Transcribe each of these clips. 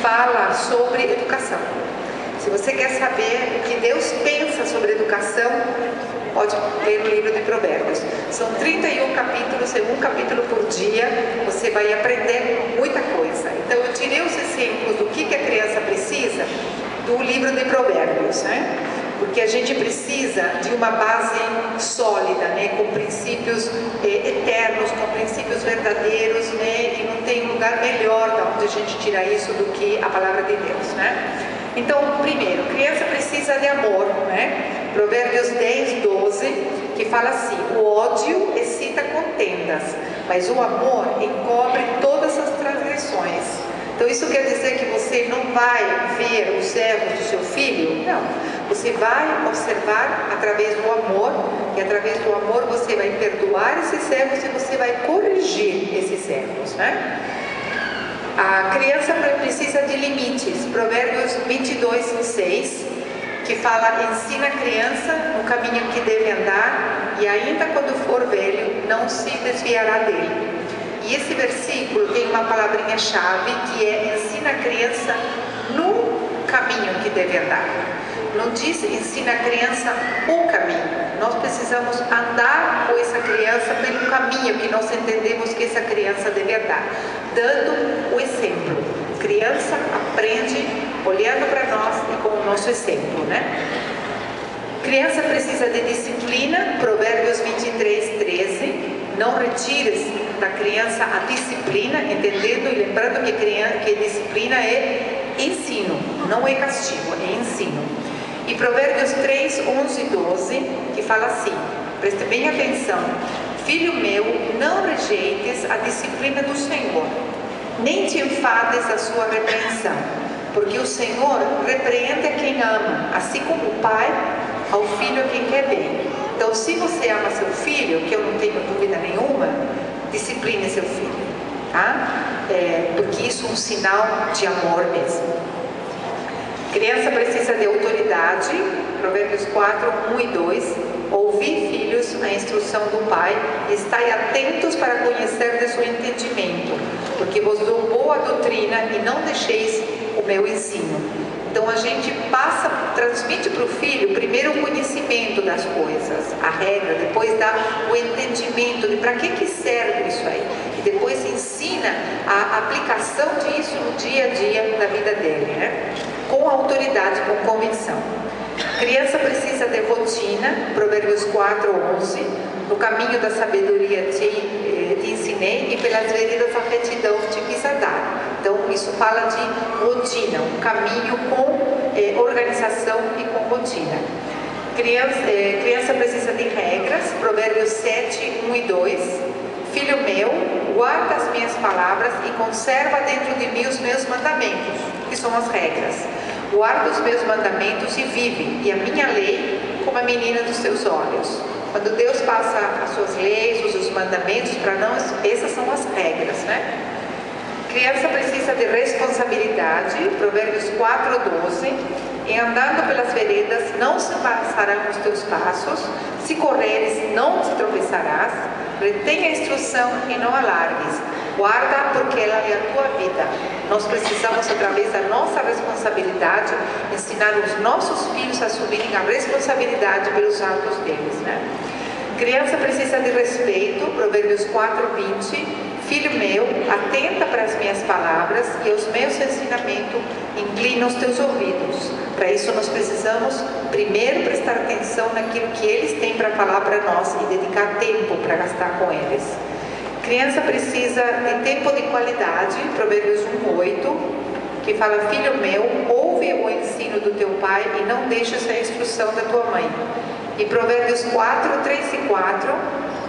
fala sobre educação. Se você quer saber o que Deus pensa sobre educação, pode ler o livro de Provérbios. São 31 capítulos, e um capítulo por dia, você vai aprender muita coisa. Então eu tirei os exemplos do que a criança precisa do livro de Provérbios, né? Porque a gente precisa de uma base sólida, né? Com princípios eternos, com princípios verdadeiros, né? E não tem lugar melhor de onde a gente tira isso do que a palavra de Deus, né? Então, primeiro, criança precisa de amor, né? Provérbios 10, 12, que fala assim: o ódio excita contendas, mas o amor encobre todas as transgressões. Então isso quer dizer que você não vai ver os erros do seu filho? Não. Você vai observar através do amor, e através do amor você vai perdoar esses erros e você vai corrigir esses erros, né? A criança precisa de limites. Provérbios 22, 6, que fala: ensina a criança no caminho que deve andar, e ainda quando for velho, não se desviará dele. E esse versículo tem uma palavrinha-chave, que é: ensina a criança no caminho que deve andar. Não diz ensina a criança o caminho. Nós precisamos andar com essa criança pelo caminho que nós entendemos que essa criança deve andar, dando o exemplo. A criança aprende olhando para nós e com o nosso exemplo, né? Criança precisa de disciplina. Provérbios 23, 13. Não retires da criança a disciplina, entendendo e lembrando que disciplina é ensino, não é castigo, é ensino. E Provérbios 3, 11 e 12, que fala assim, preste bem atenção: filho meu, não rejeites a disciplina do Senhor, nem te enfades da sua repreensão, porque o Senhor repreende a quem ama, assim como o pai ao filho a quem quer bem. Então, se você ama seu filho, que eu não tenho dúvida nenhuma, discipline seu filho, tá? Porque isso é um sinal de amor mesmo. Criança precisa de autoridade. Provérbios 4, 1 e 2. Ouvi, filhos, a instrução do pai, e estai atentos para conhecer de seu entendimento, porque vos dou boa doutrina e não deixeis o meu ensino. Então a gente transmite para o filho primeiro o conhecimento das coisas, a regra, depois dá o entendimento de para que serve isso aí, e depois ensina a aplicação disso no dia a dia da vida dele, né? Com autoridade, com convicção. Criança precisa de rotina. Provérbios 4, 11. No caminho da sabedoria te ensinei, e pelas veredas da retidão te quis andar. Então isso fala de rotina, um caminho com organização e com rotina. Criança precisa de regras. Provérbios 7, 1 e 2. Filho meu, guarda as minhas palavras e conserva dentro de mim os meus mandamentos, que são as regras. Guarda os meus mandamentos e vive, e a minha lei como a menina dos teus olhos. Quando Deus passa as suas leis, os seus mandamentos para nós, essas são as regras, né? Criança precisa de responsabilidade. Provérbios 4, 12. E andando pelas veredas não se passarão os teus passos, se correres não te tropeçarás. Retém a instrução e não alargues. Guarda, porque ela é a tua vida. Nós precisamos, através da nossa responsabilidade, ensinar os nossos filhos a assumirem a responsabilidade pelos atos deles, né? Criança precisa de respeito. Provérbios 4, 20. Filho meu, atenta para as minhas palavras e aos meus ensinamentos, inclina os teus ouvidos. Para isso nós precisamos primeiro prestar atenção naquilo que eles têm para falar para nós e dedicar tempo para gastar com eles. Criança precisa de tempo de qualidade. Provérbios 1, 8, que fala: filho meu, ouve o ensino do teu pai e não deixes a instrução da tua mãe. E Provérbios 4, 3 e 4,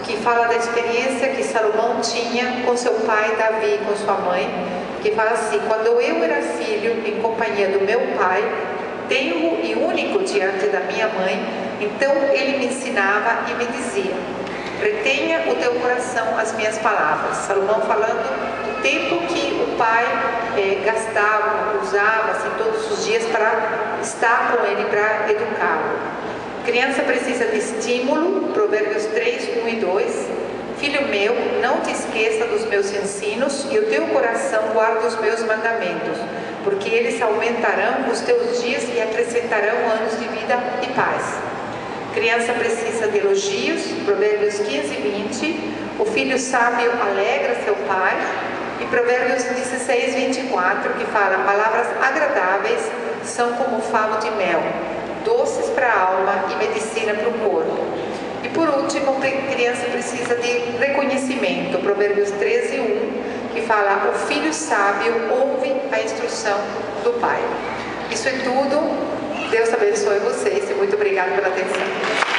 que fala da experiência que Salomão tinha com seu pai Davi e com sua mãe, que fala assim: quando eu era filho em companhia do meu pai, tenro e único diante da minha mãe, então ele me ensinava e me dizia: retenha o teu coração as minhas palavras. Salomão falando do tempo que o pai gastava, usava assim, todos os dias para estar com ele, para educá-lo. Criança precisa de estímulo. Provérbios 3, 1 e 2. Filho meu, não te esqueça dos meus ensinos e o teu coração guarda os meus mandamentos, porque eles aumentarão os teus dias e acrescentarão anos de vida e paz. Criança precisa de elogios, Provérbios 15 e 20. O filho sábio alegra seu pai. E Provérbios 16, 24, que fala: palavras agradáveis são como favo de mel, doces para a alma e medicina para o corpo. E por último, a criança precisa de reconhecimento, Provérbios 13, 1, que fala: o filho sábio ouve a instrução do pai. Isso é tudo. Deus abençoe vocês e muito obrigada pela atenção.